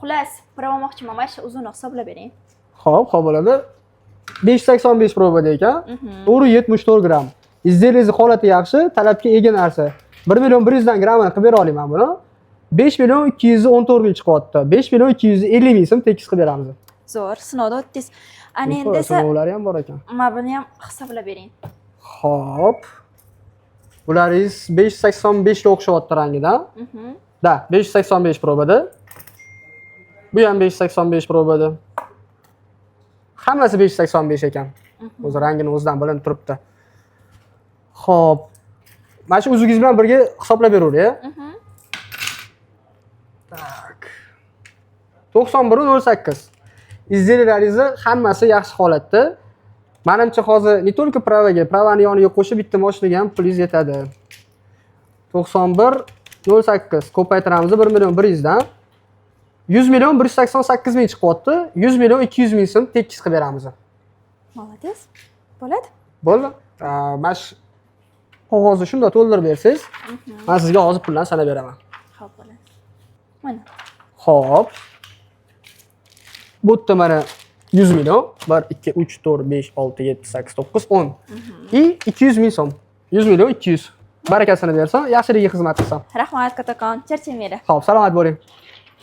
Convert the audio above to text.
Xullas, bir olmoqchiman, mana shu uzun hisoblab bering. Xo'p, bo'ladi. 585 proba ekan. To'g'ri 74 gram. İzleringizni holati yaxshi, talabga ega narsa. 1 million 100 dan grammini qilib bera olaman buni. 5 million 214 ming chiqyapti. 5 million 250 ming so'm tekis qilib beramiz. Zo'r, sinovda o'tdingiz. Ana endi esa sinovlari ham bor ekan. mana buni ham hisoblab bering. Xo'p. Bularingiz 585 ga o'xshayapti rangida. Da, 585 probada. Bu ham 585 probada. Hammasi 585 ekan. O'zi rangini o'zidan bilinib turibdi. Xo'p. Mana shu o'zingiz bilan birga hisoblab beraver. Tak. 91.08. İzleringizni hammasi yaxshi holatda. Menimcha hozir ne только pravani yoniga qo'shib bitta mashinaga ham pulingiz yetadi. 91.08 ko'paytiramiz 1 million 100 dan. 100 million 188 ming chiqyapti. 100 million 200 ming so'm tekis qilib beramiz. Молодец. Bo'ladi? Bo'ldi. Mana shu qog'ozni shunda to'ldirib bersangiz, men sizga hozir pullarni sanab beraman. Xo'p, bo'ladi. Mana. Xo'p. Bu yerda mana 100 million 1 2 3 4 5 6 7 8 9 10 и 200 ming so'm. 100 million 200. Barakasini bersa, yaxshiligiga xizmat qilsam. Rahmat kattakon, charchamaydi. Xo'p, salomat bo'ling.